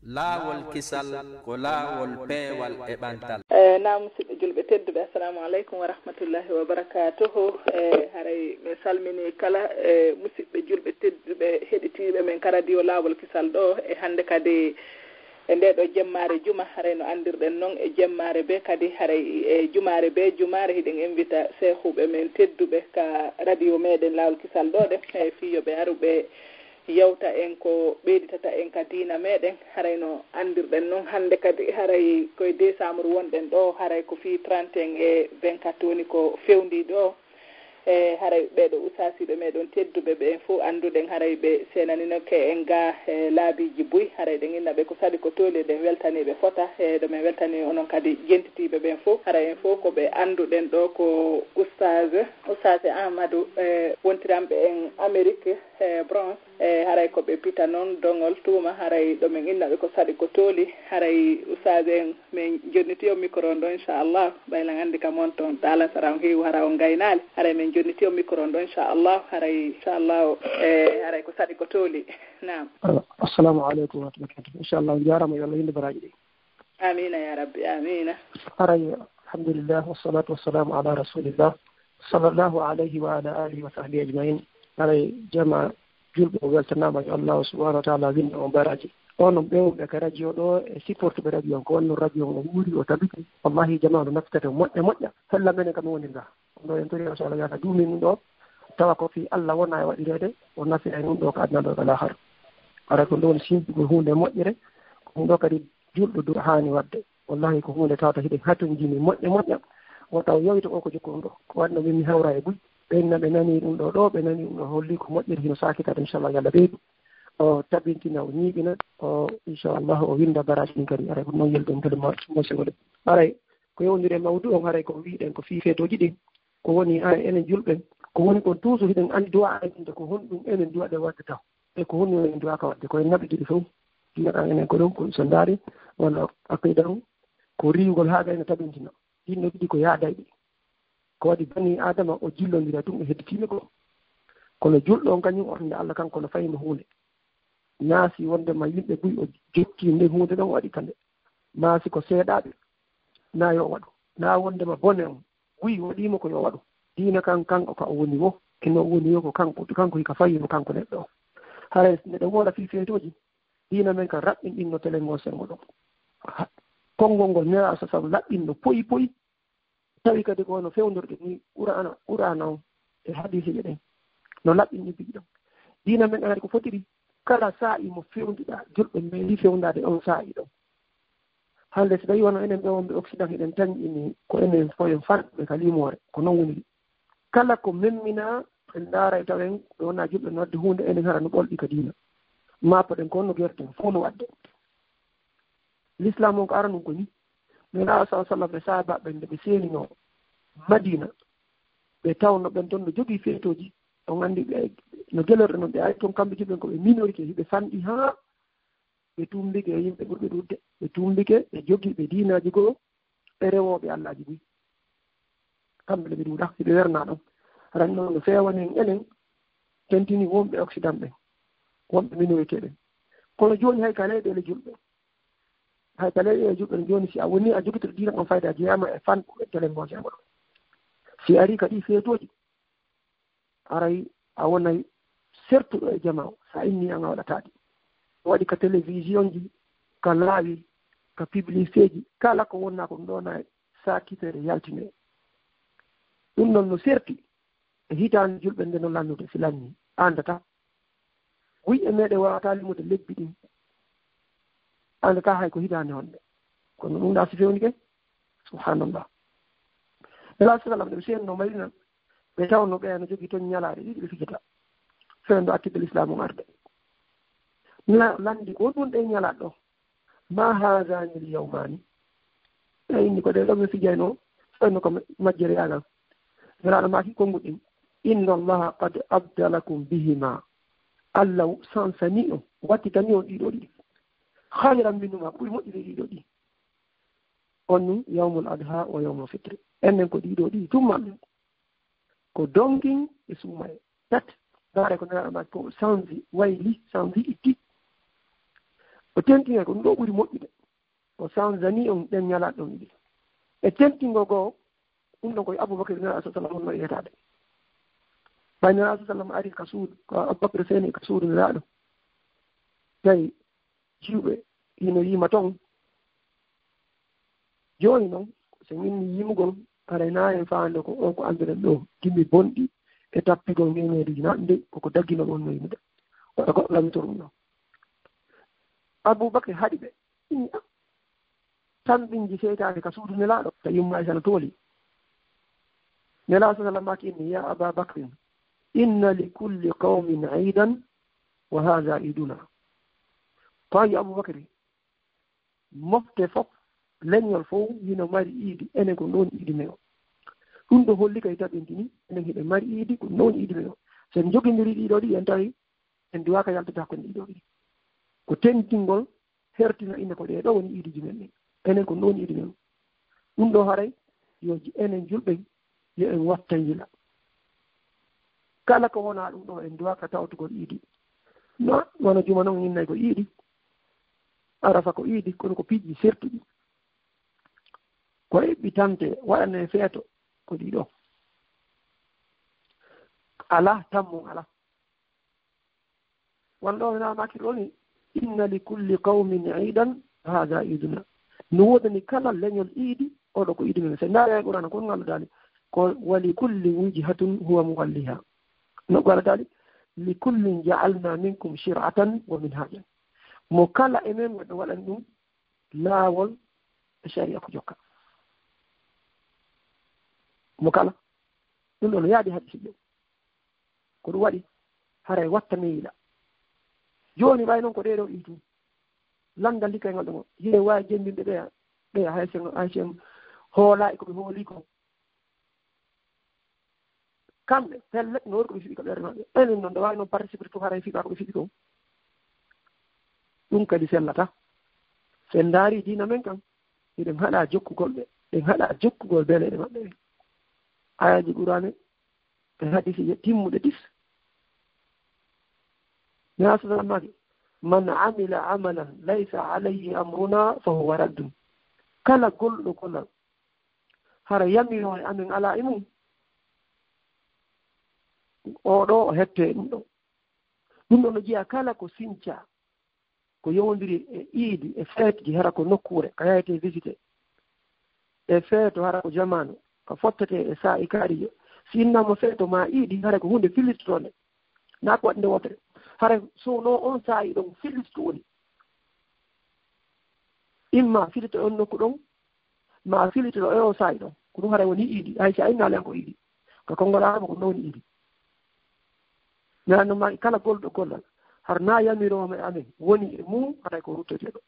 laawolkisal ko laawol peewal e ɓantal. Na musidɓe julɓe tedduɓe, assalamu aleykum wa rahmatullahi wa barakatuhu. Haray mi salmini kala musidɓe julɓe tedduɓe heɗitiɓe men ka radio laawol kisal ɗo e hannde kadi e nde ɗo jemmare juma. Haray no andirɗen noon e jemmare be kadi haray e jumare be jumare hiɗen invita sehuɓe men tedduɓe ka radio meɗen laawol kisal ɗo ɗe e fiyoɓe aruɓe yewta en ko ɓeyditata en ka diina meɗen. Haray no andirɗen noon hannde kadi haray koye décembre wonɗen ɗo, haray ko fii 31 e 24 woni ko fewndi ɗo. e haray ɓeɗo usasiɓe meɗon tedduɓe ɓe fof annduɗen haray ɓe senaninoke en ga laabiji buy. Haray ɗen innaɓe ko saɗi ko tooli ɗen weltaniɓe fota e ɗo min weltani onon kadi jentitiɓe ɓen fof. Haray en fof koɓe annduɗen ɗo ko Outaz Ahmad wontiranɓe en Amérique Bronx haray koɓe pita noon dongol tuuma. Haray ɗo min innaɓe ko saɗi ko tooli. Haray Outaz en min jonniti o micro ɗo Incha'Allah ɓaylan anndi kam on toon ɗalan sara on heewi hara on gaynali. Haray min jonniti o micro ɗo Incha'Allah. Haray Incha'Allah haray ko saɗi ko tooli. Naam. Assalamu aleykum wa rahmatullahi. Inchallah jarama yo Allah yinde baraji ɗi. Amina ya rabbi amina. Haray alhamdulillah wassalatu wassalamu ala rasulillah sallallahu alayhi wa ala alihi wa sahbihi ajmain. Haray jama julɓe o weltanama yo Allah subhanahu wa taala winde on baraji. On ɓewɓe ka radio ɗo e supportuɓe radio on ko wonno radio o wuuri o tabiti wallahi jama no naftata moƴƴa hella menen kam woni nga ɗo en tori so Allah yata duumi ɗum ɗo tawa ko fi Allah wona e waɗirede o nafira e ɗum ɗo ko adna ɗo kala har ara ko ɗo woni simpugo hunde moƴƴere ko ɗum ɗo kadi julɗo du hani wadde wallahi ko hunde tawata hiɗen hatun jimi moƴƴa o taw yowita o ko jokku ɗum ɗo ko waɗno min mi hawra e buy ɓenna ɓe nani ɗum ɗo ɓe nani ɗum ɗo holli ko moƴƴere hino sakitade inchallah yalla ɓeydu o tabintina o ñiiɓina o inchallah o winda baraji ɗin kadi aray ko noon yelɗon kadi mosigo ɗe aray ko yewndiri e mawdu on haray ko wiiɗen ko fii feetoji ɗin ko woni enen julɓen ko woni kon toujours hiɗen andi duwa ande ko honɗum enen duwaɗe wadde taw e ko honɗum enen duwaka wadde koye naɓe ɗiɗi fof jiyaɗa enen ko ɗum ko so ndaari walla aqida ɗum ko riwgol haa gayno tabintina ɗinno ɗiɗi ko yaadayɗi ko waɗi bani adama o jillondira ɗum e hedditiɓe ko kono julɗo on kañum o ande Allah kanko no fayino hunde naasi wondema yimɓe buy o jokki nde hunde ɗon waɗi kande maasi ko seeɗaɓe na yo waɗu na wondema bone on buy waɗimo ko yo waɗu diina kanko ka o woni wo keno woni yo ko kanko hika fayino kanko neɗɗo o haray neɗɗo woɗa fi feetoji diina men kan raɓɓin ɗinno telengo sengo ɗon konngol ngol nera sa sabu laɓɓinno poyi tawi kadi ko no fewndorɗe ni qur'ana on e hadise je ɗen no laɓɓinni bigi ɗon diina men anati ko fotiri kala saa'i mo fewndiɗa julɓe meeɗi fewndade on saa'i ɗon hande so tawi wono enen ɓe wonɓe occident eɗen tañƴini ko enen fo en fanɓe ka limore ko noon woni kala ko memmina en ndaara e tawen ɓe wona julɓe no wadde hunde enen hara no ɓolɗi ka diina mapoɗen ko honno guerten fof no wadde l'islam on ko ara ɗum ko ni min ala sa sallam ɓe sahabaɓe nde ɓe seenino madina ɓe tawno ɓen toon no jogii feetoji on anndi ɓe no gelorɗe noon ɓe ari toon kamɓe jiɓen ko ɓe minorité hiɓe fanɗi haa ɓe tumbike e yimɓe ɓurɓe ɗudde ɓe tumbike ɓe jogii ɓe diinaji goo ɓe rewooɓe allaji buy kamɓe ɗe ɓe ɗuuɗa hiɓe werna ɗon ran noon no feewanen enen tentini wonɓe occident ɓen wonɓe minorité ɓen kono jooni hay ka leyɗele julɓe hay ka leyɗele julɓe no jooni si a woni a jogitoro diina on fayda jeyama e fanɓuɓe telengoje ngo ɗo si ari kadi feetoji aray a wonay sertuɗo e jama o sa inni an a waɗataɗi waɗi ka télévision ji ka laawi ka publicité ji kala ko wonna ko ɗum ɗona sakitere yaltine ɗum noon no serti e hitande julɓe nde no lannude si lanni andata wuy e meɗe wawata limude lebbi ɗin andata hay ko hitande honde kono ɗum ɗa si fewni ke subhanallah ela sallam ɗe ɓe senno marina ɓe tawno ɓe no jogii toon ñalaɗe ɗiɗi ɓe fijata fewndo actiɓe l'islam o arde landi ko ɗum ɗe ñalaɗ ɗo ma hasanil yawmani e inni ko ɗe ɗo ɓe fijayno fewno ko majjere yagal welaɗo maki konguɗin inna allaha qad abdalakum bihima allah sansani on wattitani on ɗiɗo ɗiɗi hayran minnuma ɓuri moƴƴude ɗiɗo ɗi on ni yawmul adha o yawmul fitri enen ko ɗiɗo ɗi tummaɓen ko donkin e suumaye tat daare ko neraɗo maki ko sanzi wayli sanzi itti o tentinga ko ɗum ɗo ɓuri moƴƴude o sanzani on ɗen ñalaɗo ɗon ɗiɗi e tentingo goo ɗum ɗon koye aboubacry nela sa sallam on waɗi yetade ɓay nela sa sallam ari ka suudu ko aboubacry seni ka suudu nelaɗo tawi jiwɓe hino yima toon joni noon so minni yimugol haray nayen faande ko on ko anduɗen ɗo gimmi bonɗi e tappigol ngeneeɗiji naɗde koko daggino on no yimɓe oɗo goɗɗo lamito ɗum ɗon aboubacry haɗi ɓe tan ɓinji seytade ka suudu nelaɗo so yumma sana tooli nelaɗo sallam maki inni ya ababacrin inna li kulli qawmin idan wa hada iduna tawi aboubacry mofte fof leñol fof hino mari iidi enen ko noon iidi men o ɗum ɗo holli kay taɓintini enen hiɗe mari iidi ko noon iidi men o sen joginndiri ɗiɗo ɗi en tawi en duwaka yaltude hakkunde ɗiɗo ɗi ko tentingol hertina inde ko ɗeɗo woni iidiji men ɗi enen ko noon iidi men o ɗum ɗo haray yo enen julɓen yo en watta yila kala ko wona ɗum ɗo en duwaka tawtugol iidi no wona juma noon innay ko iidi arafa ko iidi kono ko piiji sertuɗi ko eɓɓitante waɗane feeto ko ɗiɗo ala tammo ala wonɗo namaki ɗo ni inna li kulli qawmin idan hada iduna no wodani kala leñol iidi oɗo ko iidi men so ndaari ɓurana kon ngalludali ko wali kulli wijhatun huwa muwalliha no galatali li kullin ja'alna minkum shir'atan wa minhajan mo kala emen waɗo waɗani ɗum laawol e sharia ko jokka mo kala ɗum ɗo no yaaɗi haɗi siƴƴo ko ɗum waɗi haray watta meyiɗa joni ɓay noon ko ɗeɗo ɗitum landal likkaygal ɗo hiɗe wawi jembinɓe ɓeya haysen hoola e koɓe hooli ko kamɓe pelle no wori koɓe fiɗi ko ɓerde maɓɓe enen noon ɗo wawi noon participer to haray fiɗa koɓe fiɗi ko ɗum kadi sellata sen daari dina men kam eɗen haɗa jokkugol ɓe ɗen haɗa jokkugol beleɗe maɓɓe ɓe ayaji ɓurane e hadisi timmuɗe tis nasalamaki man amila amalan laysa alayhi amruna fa huwa raddun kala golɗo gollal hara yamiro e amin ala e mum oɗo o hette ɗum ɗo ɗum ɗo no jiya kala ko sinca ko yowdiri e iidi e feetji hara ko nokkure ka yayete visité e feeto hara ko jamanu ko fottete e saa e kaarijo si innama feeto ma iidi hara ko hunde fillitotone na ko waɗnde wotere hara sowno on saayi ɗon fillito woni imma filito on nokku ɗon ma filitoɗo e o saayi ɗon ko ɗum hara woni iidi hay si a innale an ko iidi ko konngolama ko nowni iidi nanno ma kala golɗo gollal har na yamiroma e amen woni e mum haɗay ko ruttoteɗo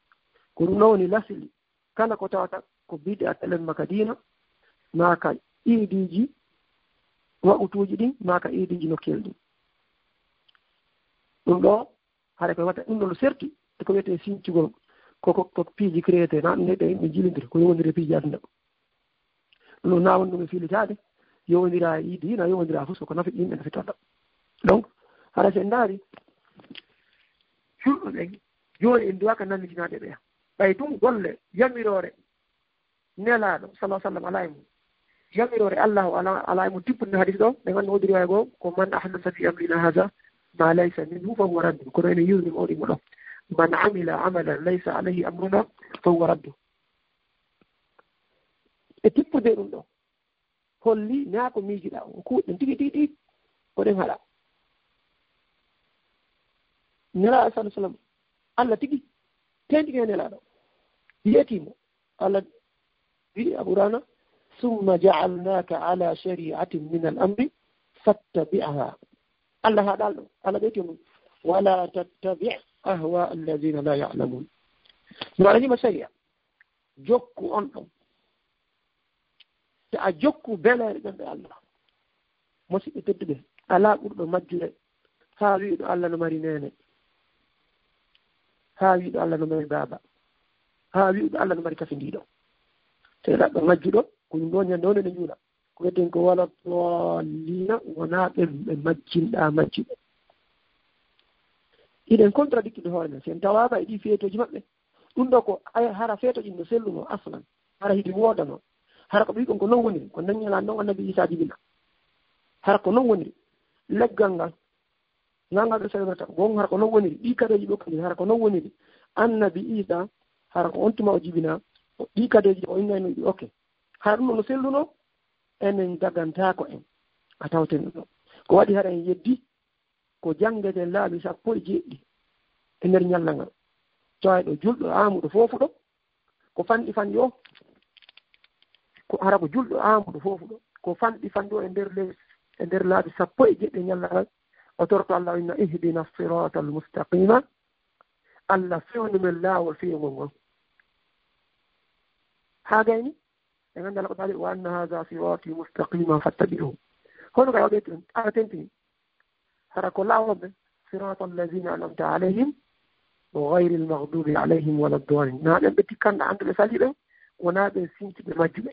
ko ɗum nowni lasili kala ko tawata ko biɗe a telen maka dina maka iidiji waɓutuji ɗin maka iidiji nokkel ɗin ɗum ɗo haɗa koye watta ɗum ɗo no serti e ko wiyete sincugol ko piiji créété na ɗum neɗɗo yimɓe jilidiri ko yowodiri piiji aduna ɗum ɗo nawon ɗum e filitade yowodira iidi na yowodira fof ko nafi yimɓe nafitoɗo donc haɗa sen daari fulɗo ɗen joni en duwaka nannitinade ɓeya ɓay tum golle yamirore nelaɗo salah sallam ala e mum yamirore allah o ala e mum tippude hadis ɗo ɓe gandu wodiri way goo ko man ahdasa fi amrina hada ma laysa minhu fa huwa raddu kono ene yiwnima oɗimo ɗo man amila amalan laysa alayhi amruna fa huwa raddu e tippude ɗum ɗo holli na ko miijiɗa o kuuɗen tigi tigi tigi koɗen haɗa nelaɗo salah sallam allah tigi tentigi e nelaɗo yiyetimo allah wi aɓurana summa ja'alnaka ala shari'atin min al amri fattabi'aha allah haɗal ɗo allah ɓeytimo wala tattabi' ahwa alladina la ya'lamun no aɗanima sharia jokku on ɗon so a jokku beleɗe ɗen ɓe allah musidɓe tedduɓe ala ɓurɗo majjure ha wiɗo allah no mari nene ha wiɗo allah no mari baaba ha wiɗo allah no mari kafindiɗo teɗaɗɗo majjuɗo ko ɗum ɗo ñande one ne ñuula ko wiyeten ko wala ɗollina wona ɓe majjinɗa majjuɓe iɗen contradictude hoore men sen tawaka e ɗi feetoji maɓɓe ɗum ɗo ko hara feetoji no selluno aslan hara hiɗi woodano hara ko ɓi kon ko non woniri ko daññalan noon annabi Isa jibina hara ko non woniri leggal ngal ngal ɓe salmata gon hara ko non woniri ɗi kadeji ɓokkadiri hara ko non woniri annabi Isa hara ko on tuma o jibina ɗi kadeji o innayno ɗi oke hara ɗum no selluno enen dagantako en a tawten ɗum ɗo ko waɗi hara en yeddi ko janngeten laabi 17 e nder ñalla ngal tawayɗo julɗo amuɗo foofuɗo ko fanɗi fanɗi o ko hara ko julɗo amuɗo foofuɗo ko fanɗi fanɗi o e nder laabi 17 ñalla ngal o torto Allah inna ihdina sirata al mustaqima Allah fewnu men laawol fewngol ngol haa gayni e ngannda ko taali wa anna hadha sirati mustaqima fattabi'uhu hono kay waɗe ala tentini hara ko laawoɓe sirata alladina anamta alayhim wa gayri almaghdubi alayhim wala ddalin na ɓen ɓe tikkanɗa annduɓe sali ɓen wona ɓen sintiɓe majjuɓe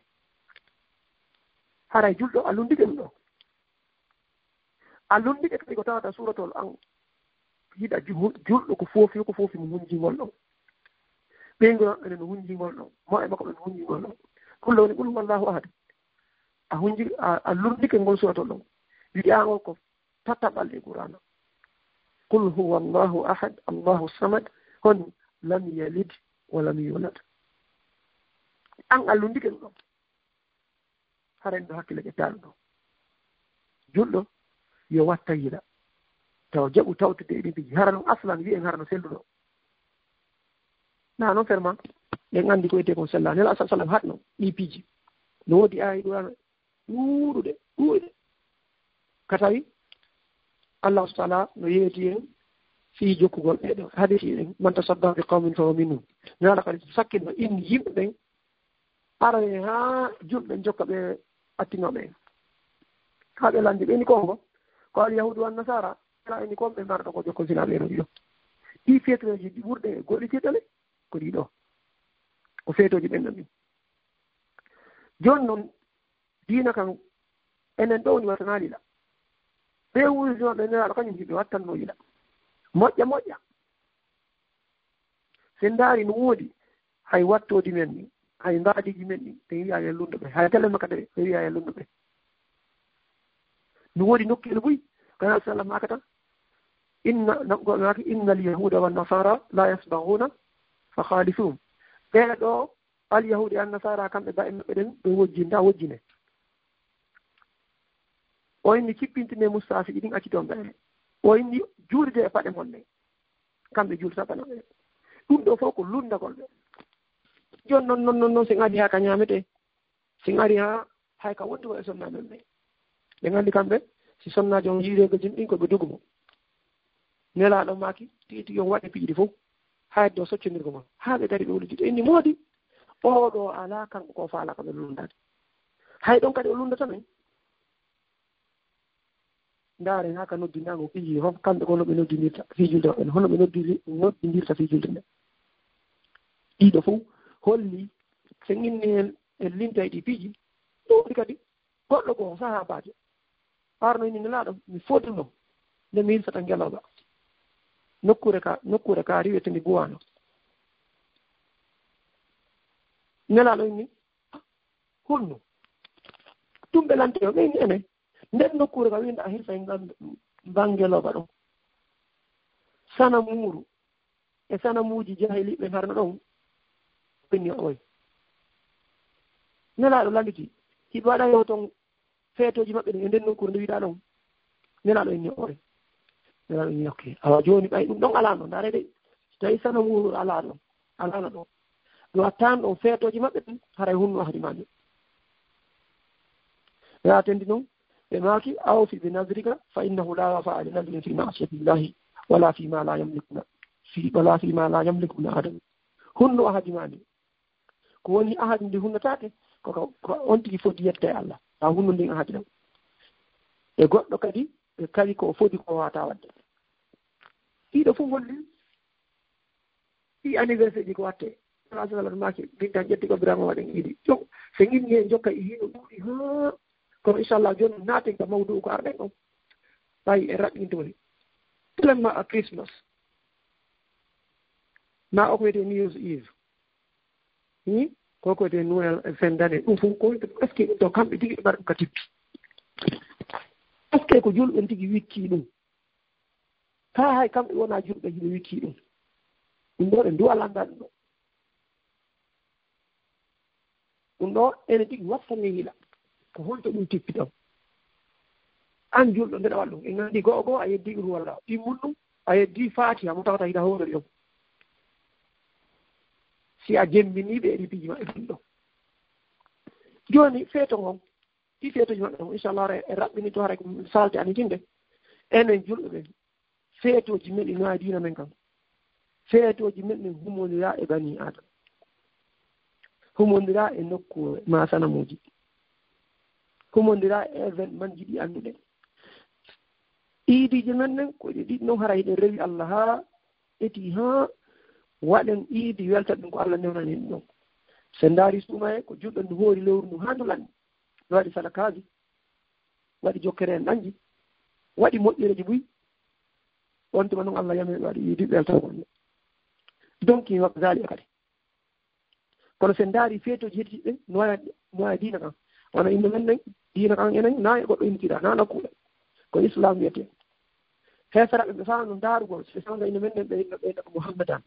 haray julɗo a lundike ɗum ɗo a lundike kadi ko tawata suratol an hiɗa julɗo ko foofi mo hunjingol ɗon ɓeyngol enen no hunjingol ɗon mo e makko ɓen no hunjingol ɗon kulla woni qul huwallahu ahad a lundike ngol suratol ɗon wi'angol ko tataɓal e qur'ana qul huwa allahu ahad allahu samad hon lam yalid wa lam yulad an a lundike ɗum ɗon haren ɗo hakkille ƴettaɗum ɗon julɗo yo watta yiɗa taw jaɓu tawtude e ɗin piji hara ɗum aslan wi'en hara no selluɗo na noon ferma en anndi ko wiyete kon sella nela asa sallam hatno ɗi piji no woodi ayi ɗurano ɗuuɗuɗe ka tawi Allah subhanahu wa ta'ala no yeeti en fii jokkugol ɓeɗo hadisi en man tasaddaqa bi qawmin fa huwa minhum nala kadi sakkino in yimɓe ɓen arane haa julɓe jokka ɓe attinoɓe en haa ɓe landi ɓeni kongo ko al yahudu wan nasara ala eni kon ɓe marɗo ko jokko sinaɓe no ɗiɗo ɗi feetoji ɗi ɓurɗe goɗɗitiɗale ko ɗiɗo ko feetoji ɓen ɗon ɗin joni noon diina kan enen ɗo woni watana liɗa ɓe wurjoɓe nelaɗo kañum yimɓe wattanno yiɗa moƴƴa sen ndaari no woodi hay wattodi men ni hay mbaadiji men ɗi ɓe wiya yen lunduɓe hay tele makka de ɓe wiya yen lunduɓe no woodi nokkeele buy kana sallam maka tan inna alyahuda wannasara la yasbahuna fa khalifum ɓeɗo alyahuda annasara kamɓe ba en maɓɓe ɗen ɓe wojjinta wojjine o inni cippintine mustafi ɗin acciton ɓeene o inni juurde e paɗe mon ɗe kamɓe julta bana ɓe ɗum ɗo fof ko lundagol ɓe joni noon sen ari ha ka ñamete sen ari ha hay ka wondugo e sonna men ɓe ɓe gandi kamɓe si sonnaji on yiirego jin ɗin koɓe dogumo nelaɗo maki tigi on waɗe piiɗi fof hayde o soccodirgo mon ha ɓe dari ɓe wulitiɗo inni moodi oɗo ala kanko ko faala kaɓe lundade hay ɗon kadi o lundata men ndaare ha ka noddindago fiji fof kamɓe ko no ɓe noddidirta fijulde maɓɓe hono ɓe noddidirta fijulde nde ɗiɗo fof holli sen inni en linta e ɗi piiji ɗum waɗi kadi goɗɗo goo sahabajo arno inni nelaɗo mi foduno nde mi hilsata ngeloba nokkure ka riwete mi buwano nelaɗo inni honno ɗum ɓe lanteyo ɓe inni ene nden nokkure ka winda a hirsa e bangeloba ɗon sana muuru e sana muuji jahiliɓe harno ɗon ɓenni oy nelaɗo landiti hiɓe waɗa yo toon feetoji maɓɓe ɗin e nden nokkure nde wiɗa ɗon nelaɗo inni oy nelaɗo inni okke awa joni ɓay ɗum ɗon alano ndaare de tawi sana muuru alano ɗon ɗo attan ɗon feetoji maɓɓe ɗin haray hunno hadi maɓɓe yatendi noon ɓe maaki awfi bi nadrika fa innahu la wafa'a li nadrin fi ma'siyati llahi wala fi ma la yamliku ibnu adam hunno ahadi maɗi ko woni ahadi ndi hunnotake ko on tigi foti yette e Allah ta hunno ndin ahadi ɗam e goɗɗo kadi ɓe kadi ko foti ko wata wadde ɗiɗo fof holli ɗi anniversaire ɗi ko watte alasalat maki min tan ƴetti ko birama waɗen iɗi jo so inni hen jokka e hino ɗuuɗi ha kono inchallah joni naaten ka mawdu ko arɗen on ɓayi e raɓɓintoni tellement a christmas na o ko wiyete New Year's Eve ko wiyete Noel fin d'année ɗum fof ko est ce que ɗum ɗo kamɓe tigi ɓe mbaɗa ɗum ka tippi est ce que ko julɓen tigi wikki ɗum ta hay kamɓe wona julɓe hiɓe wikki ɗum ɗum ɗo ɓe duwalanda ɗum ɗo ɗum ɗo ene tigi wattane yiɗa ko honto ɗum tippi ɗon an julɗo ndeɗa waɗ ɗum en gandi goo a yeddi ɗum walla ɗimmun ɗum a yeddi fatiha mo tawata hiɗa howre ɗum si a jembiniɓe e ɗipiji maɓɓe ɗum ɗo joni feeto ngon ɗi feetoji maɓɓe ɗon inchallah e raɓɓini to hara salte anitinde enen julɓe ɓen feetoji men ɗi noya dina men kam feetoji men ɗin humodira e bani adama humodira e nokku masanamuji humodira e événement man jiɗi annduɗen iidiji men ɗen koɗe ɗiɗi noon hara hiɗen rewi allah ha eti ha waɗen iidi welta ɗum ko allah newnani ɗum ɗon so ndaari suuma e ko julɗo ndu hoori lewru ndu ha ndu lanɗi no waɗi sadakaji waɗi jokkere en ɗanji waɗi moƴƴireji ɓuyi on tuma noon allah yami waɗi iidi welta gonɗo donc waɓe zaali e kadi kono so ndaari feetoji hettiɗe no waya diina kan wona yimɓe men ɗen diina kan enen na e goɗɗo imtiɗa na nokkuɗe ko islam wiyete heesaraɓe ɓe faa no ndaarugol so sanga yimɓe men ɗen ɓe ko mouhammadan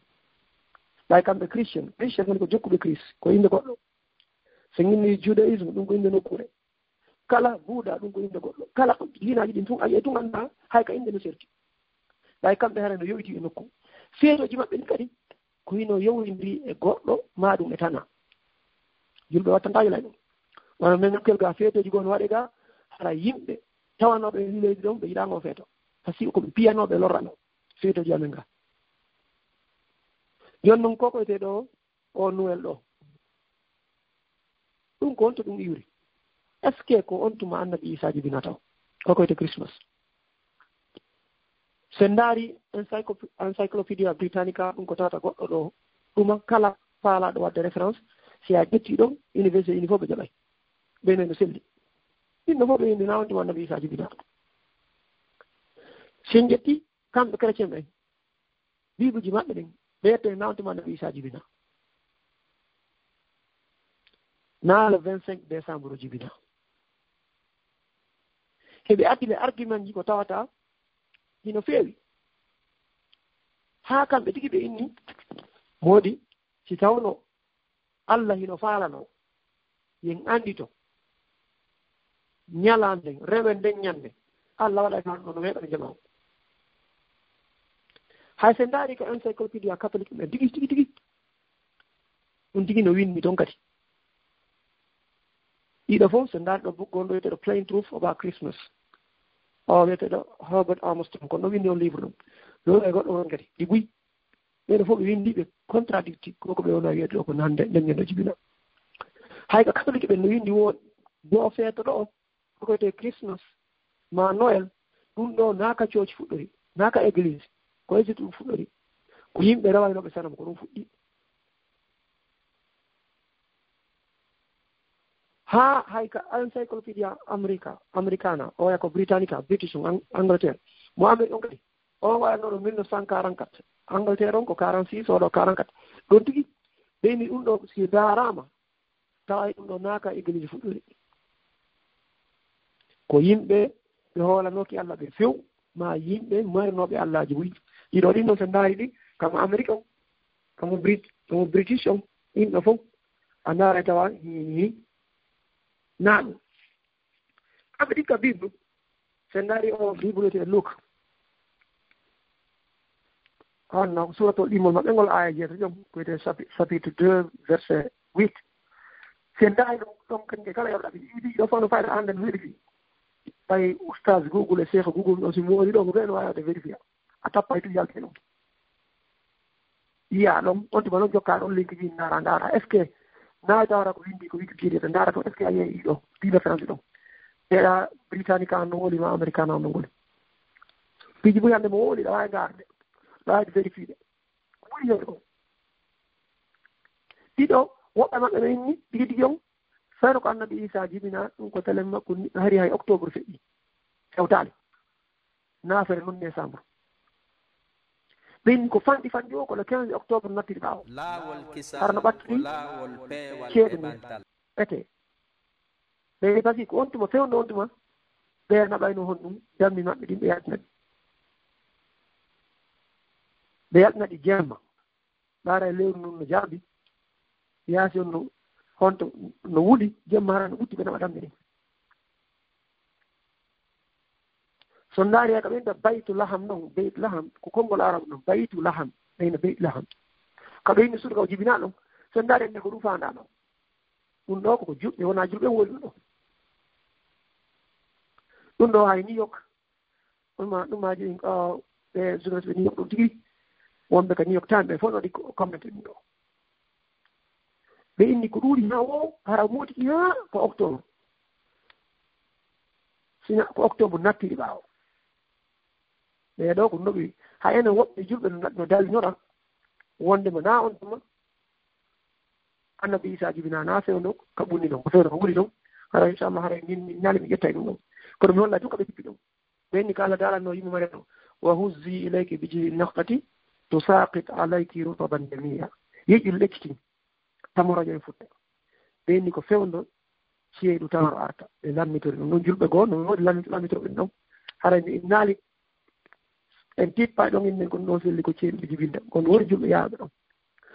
ɓay kamɓe christian woni ko jokkuɓe christ ko inde goɗɗo so ginni judaisme ɗum ko inde nokkure kala buuda ɗum ko inde goɗɗo kala diinaji ɗin tun ayi tun annda hay ka inde no serti ɓay kamɓe hara no yowiti e nokku feetoji maɓɓe ni kadi ko hino yowrindiri e goɗɗo ma ɗum e tana julɓe wattanta yilay ɗum wona men nokkel ga feetoji goo no waɗe ga hara yimɓe tawanoɓe e leydi ɗon ɓe yiɗango feeto par ce que koɓe piyanoɓe lorrano feetoji amen ga joni noon koko wiyete ɗo o Noel ɗo ɗum ko onto ɗum iwri est ce que ko on tuma annabi Isa jibina taw koko wiyete Christmas so ndaari encyclopédia britannica ɗum ko tawata goɗɗo ɗo ɗuma kala faalaɗo wadde référence si a ƴetti ɗon université ini fof ɓe jaɓay ɓeyno no selli ɗinno fof ɓe windi na on tuma annabi Isa jibina sen ƴetti kamɓe chrétien ɓen bible ji maɓɓe ɗen ɓeyette nawtuma annabi Isa jibina na le 25 décembre jibina heɓe addile argument ji ko tawata hino feewi haa kamɓe tigi ɓe inni moodi si tawno allah hino faalano yen anndito ñalanden rewen nden ñande allah waɗa kan ɗo no meeɗan jama o hay so ndaari ko encyclopédia catholique ɓe tigi tigi tigi ɗum tigi no winni toon kadi ɗiɗo fof so ndaari ɗo gonɗo wiyeteɗo plain truth about Christmas o wiyeteɗo Herbert Armstrong kono ɗo winni on livre ɗum ɗo e goɗɗo on kadi ɗi ɓuyi ɓeɗo fof ɓe windi ɓe contradicti koko ɓe wona wiyete ɗo ko nande ndemñen ɗo jibina hay ko catholique ɓen no windi woon bo feeto ɗo o koko wiyete Christmas ma Noël ɗum ɗo naaka coci fuɗɗori naaka église ko hesiti ɗum fuɗɗori ko yimɓe rewaynoɓe sanam ko ɗum fuɗɗi ha hay ka encyclopédia americana o waya ko britannica british Angleterre mo amérique on kadi o wayanoɗo 1944 Angleterre on ko 46 oɗo 44 ɗon tigui ɓeyni ɗum ɗo si darama tawa ɗum ɗo naaka église fuɗɗori ko yimɓe ɓe hoolanoki allah ɓe few ma yimɓe marinoɓe allahji ɓuyi ɗiɗo ɗin noon so ndaari ɗi kamo amérique on kamo british on yimɓe fof a ndaara tawa na ɗum kamɓe ɗikka bible so ndaari o bible wiyete Luke anna suratol ɗimmol maɓɓe ngol aya jeeto jom ko wiyete chapitre 2 verset 8 so ndaari ɗon kañƴe kala yoɗaɓe ɗiɗi ɗo fof no fayda anden vérifié ɓay oustaz google e cheikh google ɗo si moori ɗo ko ɓe no wawde vérifié a tappay tu yalte ɗum yiya ɗon on tuma noon jokka ɗon link ji ndaara est ce que nawi tawata ko windi ko Wikipédia to ndaara to est ce que a yeeyi ɗo ɗiɗo france ɗo eɗa britannique an no woli ma américain an no ngoli piiji ɓuri hannde mo woli ɗa wawi garde ɗa wawi vérifié ɗe ko ɓuri hewde ko ɗiɗo woɓɓe maɓɓe no inni ɗigi ɗigi on fayno ko annabi Isa jibina ɗum ko télé makko hari hay octobre feƴƴi hewtali naafere noon décembre ɓen ko fanɗi fanɗi o ko le 15 octobre nattiri ɓaawo harno ɓattiri ceeɗu mum ete ɓe par ce que ko on tuma fewndo on tuma ɓe naɓayno hon ɗum dammi maɓɓe ɗin ɓe yaltinaɗi ɓe yaltinaɗi jemma ɓaara e lewru noon no jaabi yaasi on no honto no wuɗi jemma hara no ɓutti ɓe naɓa damɓe ɗin so ndaari haka ɓen ta baytu laham noon beyt laham ko konngol arabe noon baytu laham ɓeyno beyt laham ka ɓeyni suuɗa ka o jibinaa ɗon so ndaari enne ko ɗum faandaa ɗon ɗum ɗo koko juɓɓe wonaa julɓe woni ɗum ɗo ɗum ɗo hay New York ɗumaji ɓe journaliste ɓe New York ɗum tigi wonɓe ka New York Times ɓe fof no ɗi commenté ɗum ɗo ɓe inni ko ɗuuɗi ha o hara mootiki ha ko octobre sina ko octobre nattiri ɓaawo ɓe ɗo ko noɓi ha enen woɓɓe julɓe no dalinoɗa wondema na on tuma annabi Isa jibina na fewno ka ɓunni ɗon ko fewno ko wuli ɗon hara inchallah hara min ñaali mi ƴettay ɗum ɗon kono mi holla duka ɓe pippi ɗum ɓenni ko Allah dalanno yimɓe mare ɗo wa huzzi ilayki bi jiri naqati tusaqit alayki rutaban jamia yeƴƴil lekkiti tamorojo e fuɗɗe ɓenni ko fewndo ceeɗu tamaro arta ɓe lammitori ɗum ɗon julɓe goo no woodi lammitorɓe ɗon hara mi naali en tippa ɗon innen kon ɗon selli ko ceeɗu ɓe jibinta kono wori julɓe yaaɓe ɗon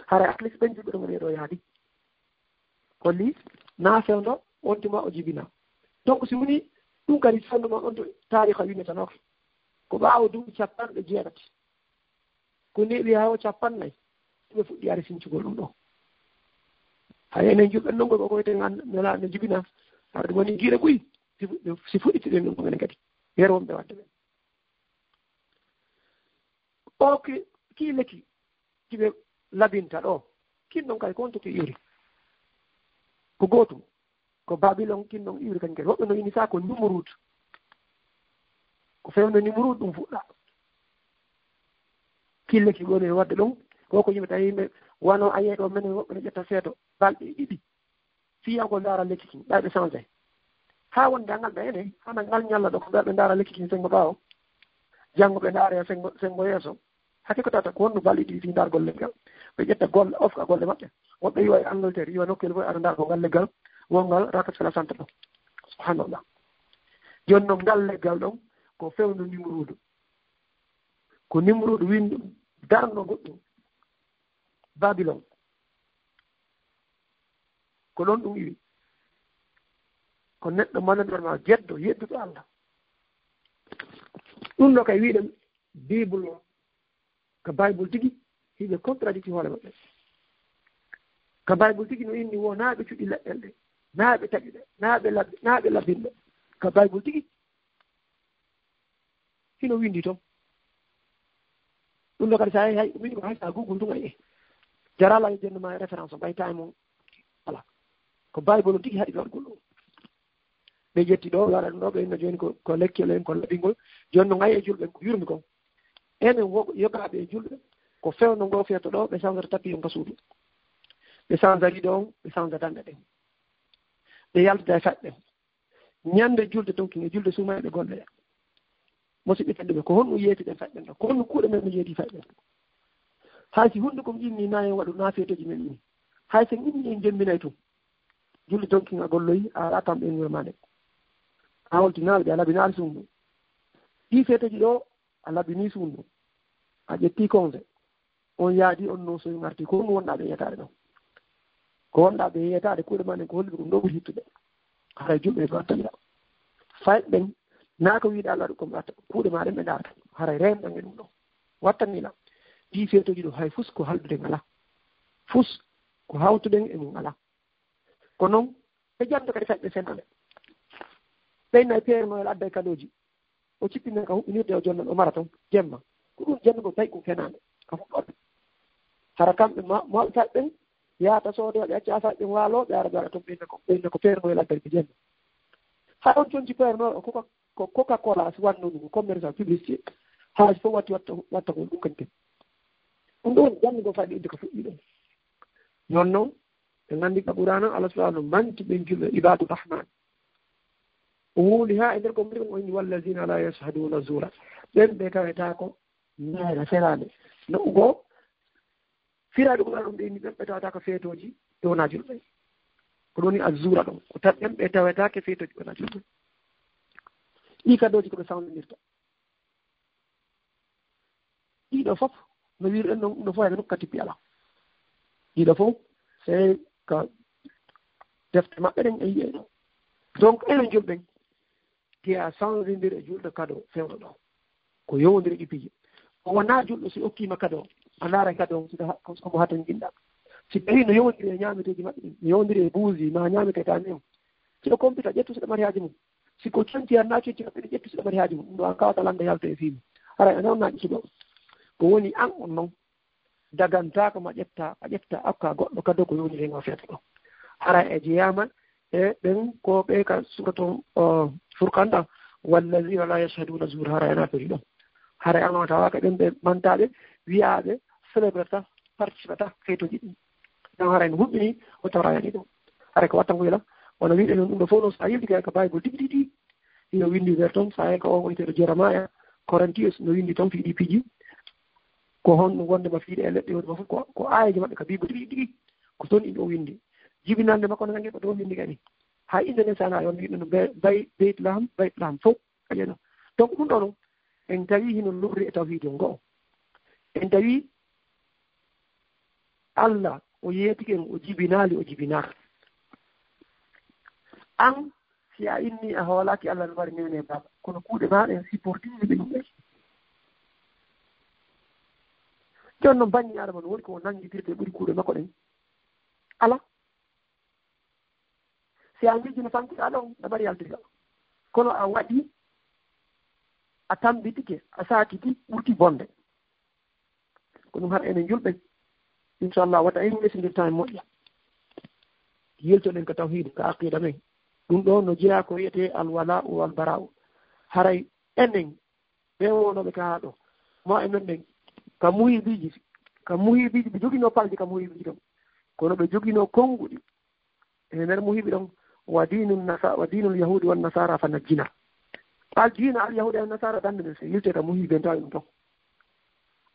hara at least ɓen julɓe ɗon woni ɗo yaadi holli na fewndo on tuma o jibina donc si woni ɗum kadi fewndoma on to taarika winnetanoke ko ɓaawo duuɓi 80 ko neeɓi ha o 50 ɓe fuɗɗi ari sincugol ɗum ɗo hay enen julɓe nongo ko koyte nela ne jibina har ɗum woni giiɗe ɓuyi si fuɗɗitiɗen ɗum ɗumenen kadi yer wonɓe wadde ɓen o ki lekki kiɓe labinta ɗo kin ɗon kay ko on toki iwri ko gootum ko Babylon kin ɗon iwri kañ kadi woɓɓe no ini sa ko numrude ko fewno numrude ɗum fuɗɗa killeki goni e wadde ɗum koko yimɓe tawi yimɓe wano ayee ɗo men woɓɓe no ƴetta seedo balɗe ɗiɗi fiyanko ndaara lekki kin ɓayɓe changé ha wonde a ngal ɓe ene hana ngal ñalla ɗo ko ɓeɓe ndaara lekki kin sengo ɓaawo janngo ɓe ndaara e sengo yeeso hakke ko tata ko wonno balɗe ɗiɗi fi ndargol leggal ɓe ƴetta golle ofka golle maɓɓe woɓɓe yiwa e Angleterre yiwa nokkele fof aɗa ndargo ngal leggal wongal rakatfela centre ɗo subhanallah joni noon ngal leggal ɗon ko fewno numrudu ko numrudu windu darno goɗɗum Babylon ko ɗon ɗum iwi ko neɗɗo mananɗorma jeddo yedduɗo Allah ɗum ɗo kay wiɗen bible o ko bible tigi hiɓe contradicti hoore maɓɓe ko bible tigi no inni wo naaɓe cuɗi leɗɗel ɗe naaɓe taƴi ɗe naaɓe labbinɗe ko bible tigi hino windi toon ɗum ɗo kadi sa hay min ko hay sa google tun ay jarala e jennuma e référence o ɓayta mon voilà ko bible o tigi haɗi wargol ɗum ɓe ƴetti ɗo waɗa ɗum ɗo ɓe inno joni ko lekkel en ko laɓingol joni no gayi e julɓe ko yurmi kon enen yogaɓe e julɓe ko fewno ngo feeto ɗo ɓe changata tappi on ka suudu ɓe changari ɗon ɓe changa danɗe ɗen ɓe yaltida e faɗɗe ñande julde donc e julde sumaɗe golle musidɓe tedduɓe ko honɗum yeetiɗen faɗɗen ɗo ko honɗum kuuɗe men no yeeti faɗɗen hay si hunde kom inni na en waɗu naafeetoji men ini hay sen inni en jemminay tum julde donkin a golloyi a aɗa tam ɓen wemaɗe a holtinaɓe ɗe a labinaali suudu ɗi feetoji ɗo a labini suudu a ƴetti congé on yaadi on non soyi garti ko honɗum wonɗaɓe yeyatade ɗon ko wonɗaɓe yeyatade kuuɗe maɗen ko holliɓe ɗum ɗo ɓuri hittude haray julɓe ko wattaɓira fayɓen naa ko wiiɗa Allah ɗum komi watta kuuɗe maɗen ɓe darata haray remɗan e ɗum ɗo wattanila ɗi feetoji ɗo hay fus ko haldude ngala fus ko hawtuɗen e mum ala ko noon ɓe janta kadi faƴɓe fenane ɓeyna e Père Noël adda e kadoji o cippinen ka huɓɓinirde o jonnan o mara toon jemma ko ɗum jannugo tawi ko fenade ka fuɗɗoɗe hara kamɓe mawɓe faƴɓen yaata soodoɓe acca faƴɓen waalo ɓe ara ɓe waɗa toon ɓeyna ko Père Noël addari ko jemma hay on conci Père Noël ko Coca Cola si wanno ɗum commerçant publicité haasi fof watta ko ɗum kadi ten ɗum ɗo woni jannugo faɗi idde ko fuɗɗi ɗon non noon ɓe nganndi ka ɓurana Allah subahanahu manti ɓen julɓe ibadu rahman o wuuli ha e nder ko mbiɗen o inni wallazina la yashhaduna zura ɓen ɓe taweta ko naara ferade no go firaaɗo ɓura ɗum ɗeni ɓen ɓe tawata ko feetoji ɗe wona julɓe ko ɗoni azura ɗum ko tan ɓen ɓe tawetake feetoji wona julɓe ɗi kadoji koɓe sawnodirta ɗiɗo fof no wirɗen ɗon ɗo fof ene nokka tippi ala ɗiɗo fof c'est que defte maɓɓe ɗen e yiye ɗo donc enen julɓen tiya sawnodir e julɗo kado fewɗo ɗo ko yowodiri ɗipiji o wona julɗo si okkima kado a laara kado somo hatan jinɗa si tawi no yowodiri e ñameteji maɓɓe ɗin no yowodiri e buusi ma ñameteta nem siɗo compita ƴettu siɗo mariage mum siko conti arna conti maɓɓe ɗi ƴettu siɗo mariage mum ɗum ɗo an kawata lande yalto e fiimi ara a nawnaji suɗo ko woni an on noon dagantako ma ƴetta a ƴetta akka goɗɗo kado ko yowdiri ngo feeta ɗo hara e jeyama e ɓen ko ɓe ka surato furqan ɗa wallazina la yashhaduna zour hara ena peri ɗon hara ano tawaka ɓen ɓe mantaɓe wiyaɓe célébrata participata feetoji ɗin ɗon hara en huɓɓini o tawrayani ɗum hara ko watta nguyla wono wiɗe noon ɗum ɗo fof noon sa yilti ko bible tigi tigi ino windi wer toon sa ko o wiyteɗo jérémia corintius no windi toon fiiɗi piiji ko honno wondema fiiɗe e leɗɗe wonima fof ko aayeji maɓɓe ko bible tigi tigi ko toon ɗin ɗo windi jibinande makko no gangue ɗo windi kadi ha inde nden sana yon wiɗo no baytlam fof aƴeno donc ɗum ɗo noon en tawi hino lurri e tawhide ngo en tawi Allah o yeetiki en o jibinali o jibinaka an si a inni a hoolaki Allah no wari nene baba kono kuuɗe maɗa en supportise ɓe ɗum ɓe jon noon banni adama no woni ko nangitirte ɓuuri kuuɗe makko ɗen ala si a miijino fantiɗa ɗon no mbaɗi yaltirga kono a waɗi a tambitike a saakiti ɓurti bonde ko ɗum haɗa enen julɓen inchallah wata en mesidirta e moƴƴa yeltoɗen ko tawhide ko aqida men ɗum ɗo no jeeya ko wiyete alwala wal bara'u haray enen ɓe wonoɓe ka ha ɗo ma enen ɗen ka muhibiji ɓe jogino palde ka muhibiji ɗon kono ɓe jogino konnguɗi e nder muhiɓi ɗon wa dinul yahudi wan nasara fa najjina al dina al yahudi an nasara dande men so yilte ka muhiɓe tawi ɗum ton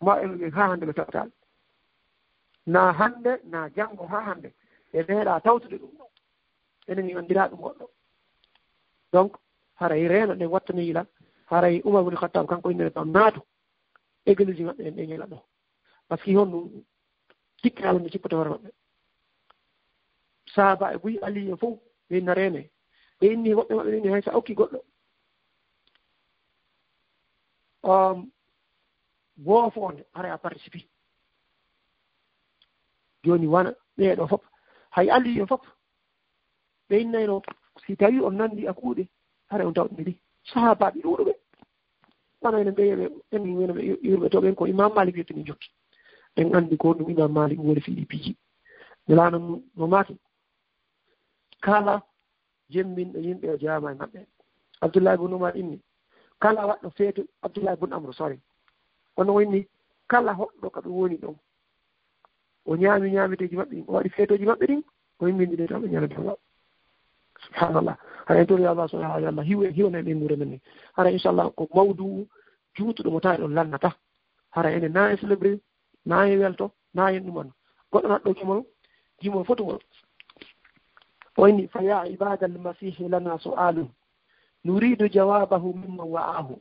ma en ha hande ɓe tawtal na hande na janngo ha hande e meeɗa tawtude ɗum ɗon enen andira ɗum goɗɗo donc haray reeno ɗen wattani yila haray Umar ibn Khattab kanko innene ɗon naatu église maɓɓe en ɗen yila ɗo par ce que hon ɗum cikke Allah no cippoto hoore maɓɓe sahaba e buyi aliyo fof ɓe inna reene ɓe inni woɓɓe maɓɓe inni hay sa okki goɗɗo woofonde haray a participe joni wana ɓeeɗo fof hay aliyo fof ɓe innayno si tawi on nandi a kuuɗe hara on tawɗe ɗi sahabaɓe ɗuuɗo ɓe wana enen ɓeyeɓe en wenoɓe yurɓe to ɓen ko imam malik yettini jokki en andi ko ɗum imam malik woni fiɗi piiji nelano no maki kala jemminɗo yimɓe o jama e maɓɓe Abdoullah ibn Umar inni kala waɗɗo feeto Abdoullah ibn Amr sorry ono wonni kala hoɗɗo ka ɓe woni ɗon o ñaamiteji maɓɓe o waɗi feetoji maɓɓe ɗin o yimminde tan ɓe ñalade maɓɓe subhanallah hara en tooni Allah subhanahu wa ta'ala hiwne ɗen wure men ni hara inchallah ko mawdu juutuɗo mo tawi ɗon lannata hara ene na e célébré na e welto na en ɗuman goɗɗo naɗɗo gimol fotugol o inni fa ya ibada almasihi lana su'alun nuridu jawabahu mimman wa'ahu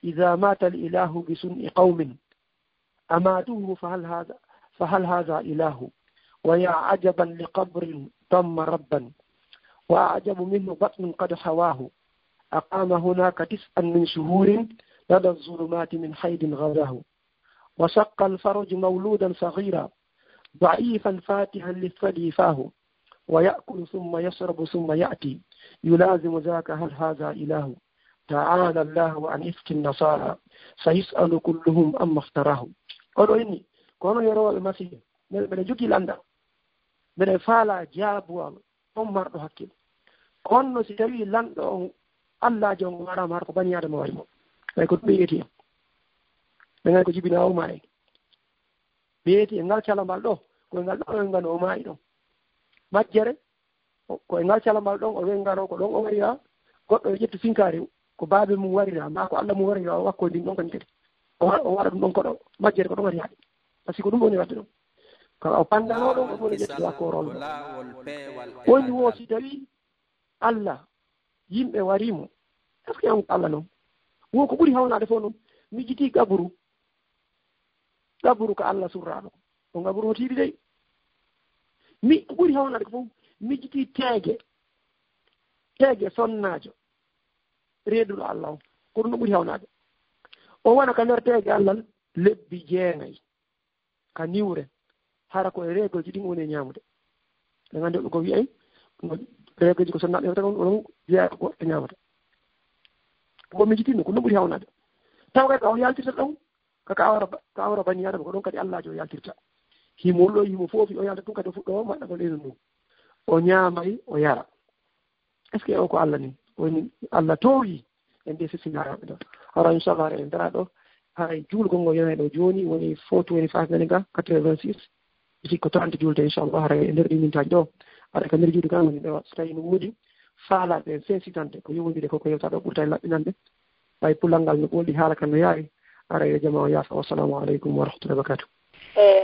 idha mata al-ilahu bi sun'i qaumin amatuhu فهل هذا إله ويا عجبا لقبر ضم ربا وأعجب منه بطن قد حواه أقام هناك 9 من شهور لدى الظلمات من حيد غزاه وشق الفرج مولودا صغيرا ضعيفا فاتحا للثدي فاه ويأكل ثم يشرب ثم يأتي يلازم ذاك هل هذا إله تعالى الله عن إفك النصارى سيسأل كلهم أما افتراه قالوا إني kono yoroɓe masihe mbeɗa jogii landa mbeɗa faala jaabuwal on marɗo hakkille kono si tawi lanɗo on allaji on waɗama har ko bani adama waɗi mo ɓay ko ɓe yeti ɓe gani ko jibina o maayi ɓe yeti e ngal calambal ɗo koye ngal ɗo o ngano o maayi ɗon majjere koye ngal calambal ɗon o wengano ko ɗon o warira goɗɗo e ƴettu sinkari ko baabe mum warira ma ko Allah mum warira o wakko ndin ɗon kadi kadi o waɗa ɗum ɗon koɗo majjere ko ɗon waɗi haɗe par ce que ko ɗum woni wadde ɗum kala o pandanoɗon o woni ƴettude accord on woni wo si tawi Allah yimɓe warimo est ce que yanko Allah noon wo ko ɓuri hawnade fof noon mijjiti gaburu ko Allah surraɗo o gaburu o tiiɗi dey mi ko ɓuri hawnade ko fof mijjiti teege sonnajo reeduɗo Allah o ko ɗum ɗo ɓuri hawnade o wona ka nder teege Allah lebbi 9 ka niwre hara koye reegoji ɗin woni e ñamude ɓe gandi ɗo ko wiyay reegoji ko sonnaɓe hewta on wiya ko e ñamata ko mijitino ko ɗum ɓuri hawnade taw kay ka o yaltirta ɗum ka awra bani adama ko ɗon kadi Allah jo yaltirta himollo himo foofi o yalta ɗum kadi o fuɗɗo o maɗɗa ko leydi ndun o ñaamay o yara est ce que o ko Allah ni woni Allah towi en nde sessinaraɓe ɗo hara inchallah ara en dara ɗo hay juulgol ngol yona ɗo joni woni 425 nani ga 86 isi ko 30 julde inchallah hara e nder ɗi mintaji ɗo aɗa ka nder juuɗe ka goni ɗo so tawi no woodi faalaɓe en sensitante ko yowodiri koko yewta ɗo ɓurta e laɓɓinande ɓay pullal ngal no ɓolɗi haala kan no yaari ara yo jama o yaafa wassalamu aleykum wa rahmatullahi wa barakatuh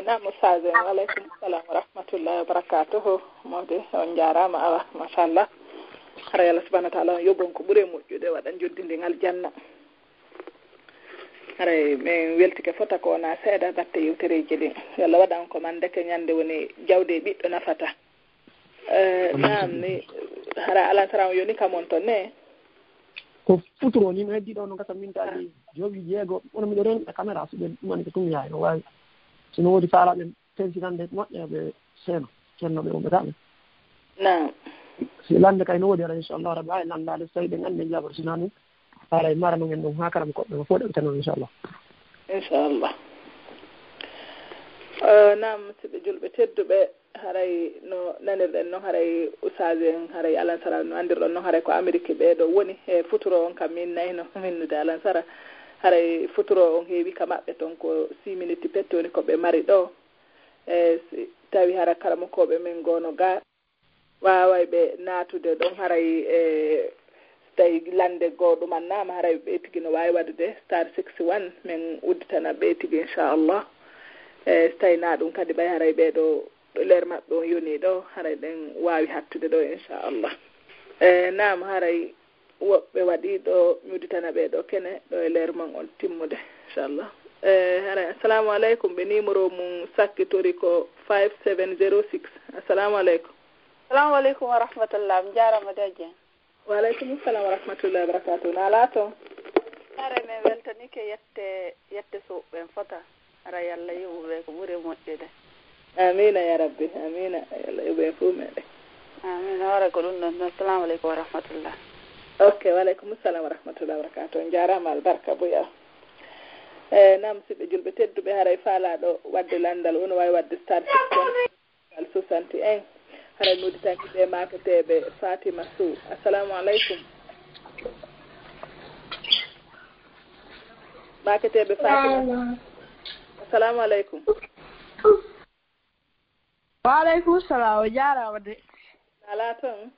nam ustade waaleykum salam wa rahmatullahi wa barakatuhu mawde on jarama awa machallah hara Allah subahana wa taala on yoɓon ko ɓuure moƴƴude waɗan joddindigal janna haray min weltike fota ko wona seeɗa batte yewtereji ɗin yo Allah waɗan ko man deke ñande woni jawde ɓiɗɗo nafata nam ni hara alansaram yoni kamon to ne ko futuro ni mi heddi ɗo no gasa mintaji jooɓi jeego ono miɗo renɗa caméra so ɓe ɗumani ko tum yahay no wawi sono woodi faalaɓe pensitande moƴƴeɓe seeno cennoɓe wonɓetaɓe nam si lande kay no woodi aɗa inchallah raɓe wawi landade so tawi ɓe gandi ɓe jaɓata sina ɗum haara mara no en ɗum ha karam koɓɓe ko fof ɗeɓe tan inchallah nam musidɓe julɓe tedduɓe haray no nanirɗen noon haray usage en haray alansara no andirɗon noon haray ko Amérique ɓeɗo woni e futuro on kam min nayno minnude alansara haray futuro on heewi ka maɓɓe toon ko 6 minutes pette woni ko ɓe mari ɗo e tawi hara karamokoɓe min gono ga waway ɓe natude ɗon haray e tawi lande goɗuman nama haray ɓe tigi no wawi wadude star 61 min udditana ɓe tigi inchallah e so tawi na ɗum kadi ɓay haray ɓeɗo leer maɓɓe on yoni ɗo haray ɗen wawi hattude ɗo inchallah e nam haray woɓɓe waɗi ɗo mi udditana ɓeɗo kene ɗo e leer man on timmude inchallah haray assalamu aleykum ɓe numéro mum sakkitori ko 5706 assalamu aleykum. Assalamu aleykum wa rahmatullah mi jarama dejjen. Waaleykum salam wa rahmatullahi wa barakatuh nala toon are min weltanike yette suɓɓen fota ara yallah yoɓuɓe ko ɓuuri moƴƴude amina ya rabbi amina yallah yoɓe fuu meɗen amina wara ko ɗum ɗon assalamu aleykum wa rahmatullah. Ok waaleykum salam wa rahmatullahi wa barakatuh on jarama albarka boya nam siɓe julɓe tedduɓe haray faalaɗo wadde landal ono wawi wadde star 61 haray nodditanki ɓe maketeɓe Fatima Sow assalamu aleykum maketeɓe Fatima assalamu aleykum. Waaleykum salam o jarama de ala toon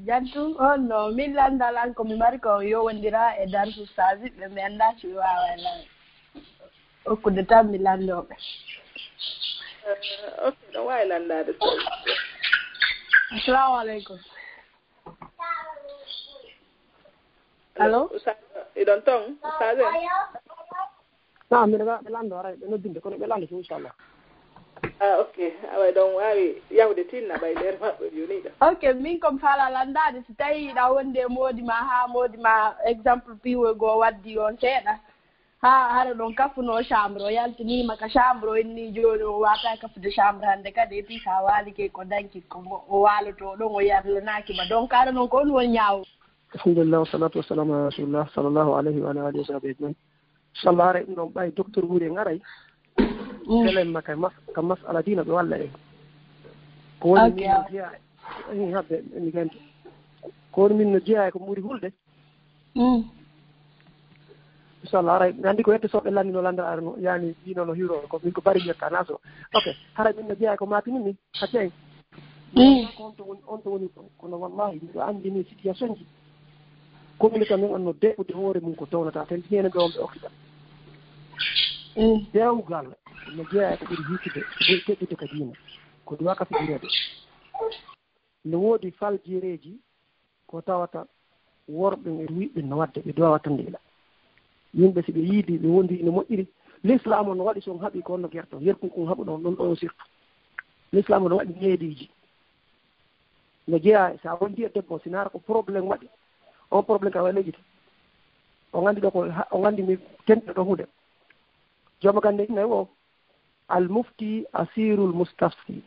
jantu on no min landal an komi mari ko yowodira e darsu saji ɓe mi anda si wawa lan hokkude tan mi landoɓe ok ɗon wawi landade so assalamu aleykum allo iɗon toon ustade na mbiɗa ɓe lando ara ɓe noddinde kono ɓe lando fo inchallah ok away ɗon wawi yawde tinna ɓay nder maɓɓe yoniɗo ok min kom faala landade so tawi ɗa wonde moodi ma ha moodi ma exemple piwoygoo waddi on seeɗa ha hara ɗon kafuno chambre o yaltinima ka chambre o inni joni o wata kafude chambre hande kadi et puis sa walike ko danki ko o waloto ɗon o yarlanakima donc aɗa noon ko on woni ñaawo alhamdulillah wassalatu wassalamu ala rasulillah sallllahu alayhi wa alihi wa sahbihi ajmain inchallah ara ɗum ɗon ɓay docteur wuuri en aray kelenma ka masala dina ɓe walla en ko woni min no jeeya habde mi gandi ko woni min no jeeya ko ɓuuri hulde inchallah aray mi anndi ko yette soɓɓe lanndino landa ara no yaani wino no hiro ko min ko bari ñetta naso ok haray min no jeeya ko matini ni hacce en on to woni kono wallahi miɗo anndi ni situation ji commune ka min on no deɓɓude hoore mum ko downata ten hene ɓe on ɓe okkita dewgal no jeeya ko ɓuri hikkude teɗɗude ka diina ko duwa ka fijirede no woodi faljireji ko tawata worɓe e wiɓɓe no wadde ɓe dowata ndiila yimɓe si ɓe yiidi ɓe wondi no moƴƴiri l'islam o no waɗi son haɓi ko onno guerto yerkum kon haɓu ɗon ɗon ɗo surtout l'islam o no waɗi ñeeɗiji no jeeya sa wondi e debbo si naara ko probléme waɗi on probléme ka waɗi leƴƴita o nganndi ɗo ko o nganndi mi tenɗe ɗo huude jooma gande ina o al mufti asirul mustafti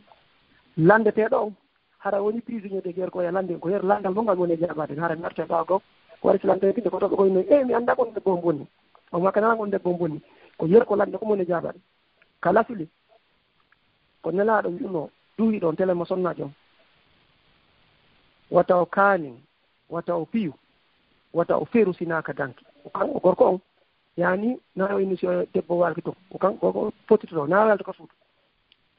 landeteeɗo on hara woni prisonnier de guerre ko e lande ko yer landal mo ngal woni e jaɓade hara mi arte ɓaawa goo ko waɗi so lande pinde ko toɓe koyno mi annda kon debbo bonni o makkanaa kon debbo bonni ko yer ko lande ko moni e jaɓade kala fili ko nelaaɗo wi'uno duwi ɗon télé mo sonna joom wata o kaanin wata o piyu wata o feeru sinaaka danki o kanko gorko on yaani naa o émission debbo waalki to o kanko ko fotitoto naa walde ko suudu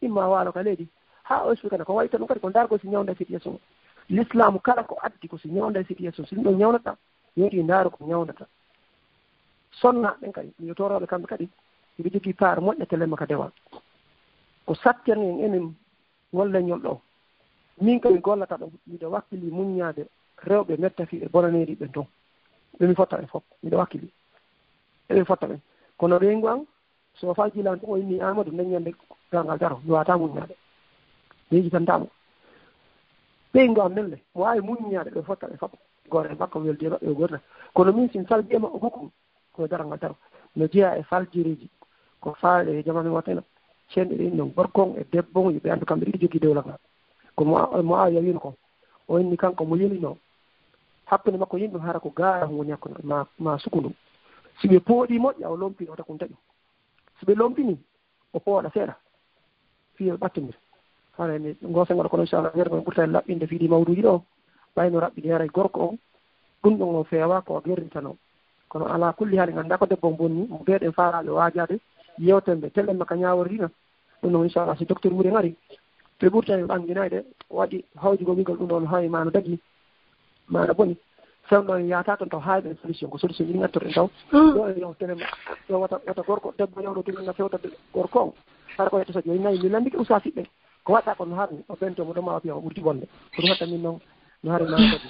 imma waalo ka leydi haa o expliqué ko wayi tan ɗum kadi ko ndaargo si ñawnda situation l'islam kala ko addi ko si ñawnda situation si ɗum ɗo ñawnata yoti ndaaro ko ñawnata sonna ɓen kadi yo torooɓe kamɓe kadi hiɓe jogii paar moƴƴa telema ka dewal ko sattirni en enen golleñol ɗo min kadi gollata ɗo miɗo wakkili muññaade rewɓe mettafiɓe bonaneeri ɓen toon ɓemi fotta ɓen fof miɗo wakkili eɓe fotta ɓen kono ɓeygu an so faljilan to o inni amadou daññande galngal daro mi wata muññaade mi yejitantamo ɓeygu an nelle mo wawi muññaade ɓe fotta ɓe fof gore makko weldi e maɓɓe o gorta kono min sin faljiyema o hukum koye darangal daro no jeeya e faljireji ko faale e jamanu watena ceerɗe ɗin ɗon gorkon e debbon yoɓe anndu kamɓe ɗiɗi jogii dewla ngal ko mo awi yawino ko o inni kanko mo yelino hakkunde makko yimɓe hara ko gaara woni hakkunde ma sukundu si ɓe pooɗi moƴƴa o lompini o takon taƴu si ɓe lompini o pooɗa seeɗa fiyo ɓattondir harani gosengoɗo kono inchallah wiyata kono ɓurta e laɓɓinde fiiɗi mawduji ɗo ɓayno raɓɓiɗi haray gorko on ɗum ɗon o feewa ko gerritano kono ala kulli haali gannda ko debbo bonni mo beeɗen faalaɓe waajade yewtemɓe tellen makka ñawortina ɗum ɗon inchallah si docteur muri ngari ɓe ɓurta e ɓanginayde waɗi hawji gomigol ɗum ɗon hawi mana dagi mana boni fewno en yata toon taw haaɓe solution ko solution ɗi gattorɗen taw ɗo e yow télé ɗo wata gorko debbo yawɗo tuminga fewtade gorko on hara ko yetta so joyi nayi mi landiki usa siɓɓe ko waɗa ko no harni o ɓentomo ɗo mawa piya o ɓurti bonde ko ɗum hatta min noon no hari mana kadi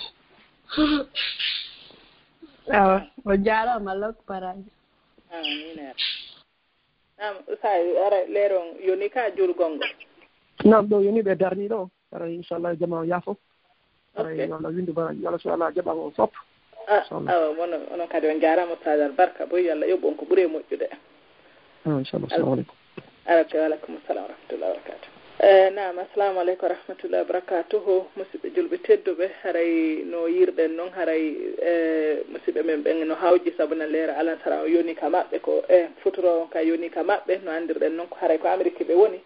awa o jarama lok paraji amine nam usa ara leeron yoni ka julgol ngol nam ɗo yoni ɓe darniɗo ara inchallah jama yaafo ara Allah windu bara yalla so Allah jaɓa on fof awa onon kadi on jarama sadar barka boy yalla yoɓon ko ɓuuri moƴƴude inchallah assalamu aleykum aleykum waleykum assalam wa rahmatullahi wa barakatuh naam assalamu aleykum wa rahmatullahi wa barakatuhu musidɓe julɓe tedduɓe haray no yirɗen noon haray musidɓe men ɓen no hawji sabu na leera alansara o yoni ka maɓɓe ko futuro on ka yoni ka maɓɓe no andirɗen noon ko haray ko Amérique ɓe woni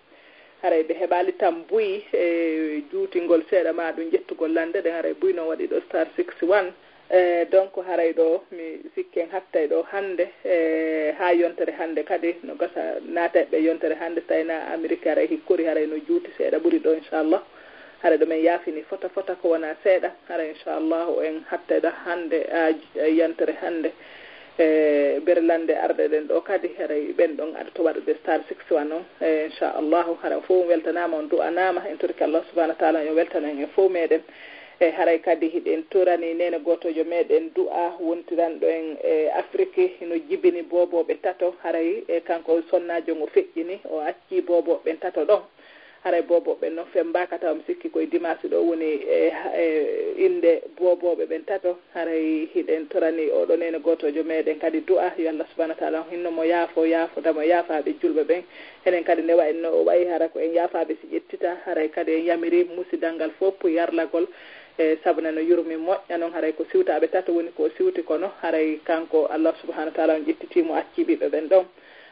haray ɓe heɓali tan buyi e juutingol seeɗa ma ɗum jettugol lande ɗen haray buyi noon waɗi ɗo star 61 donc haray ɗo mi sikken hattay ɗo hannde ha yontere hannde kadi no gasa naataɓe yontere hannde so tawina Amérique haray hikkori haray no juuti seeɗa ɓuri ɗo inchallah haray ɗo men yaafini fota ko wona seeɗa haray inchallah en hattayɗo hannde yontere hannde berlande arde ɗen ɗo kadi haray ɓen ɗon aɗa to waɗude star 61 on inchallahu haray fof weltanama on du'anama en torki Allah subahanahu wa taala yo weltano en fof meɗen e haray kadi hiɗen torani nene gotojo meɗen du'a wontiranɗo en Afrique no jibini boboɓe tato haray kanko sonnajo ngo feƴƴini o acci boboɓe tato ɗon haray boboɓe noon fembaka taw mi sikki koye dimanche ɗo woni inde boboɓe ɓen tato haray hiɗen torani oɗo nene gotojo meɗen kadi du'a yo Allah subahanahu wa taala hinnomo yaafodamo yaafaɓe julɓe ɓen enen kadi nde wayi no o wayi hara ko en yaafaɓe si ƴettita haray kadi en yamiri musidal ngal fof yarlagol sabuna no yurmi moƴƴa noon haray ko siwtaɓe tato woni ko siwti kono haray kanko Allah subahanahu wa taala on ƴettitimo acci ɓiɓɓe ɓen ɗon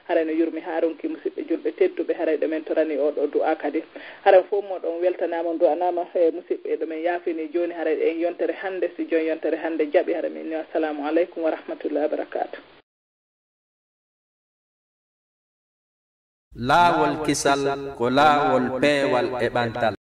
haray no yurmi haarunki musidɓe julɓe tedduɓe haray ɗo men torani oɗo du'a kadi haray fof moɗon weltanama du'anama e musidɓe ɗo men yaafini joni haray en yontere hannde si joni yontere hannde jaaɓi haray min ni assalamu aleykum wa rahmatullahi wa barakatuh laawol kisal ko laawol peewal e ɓantal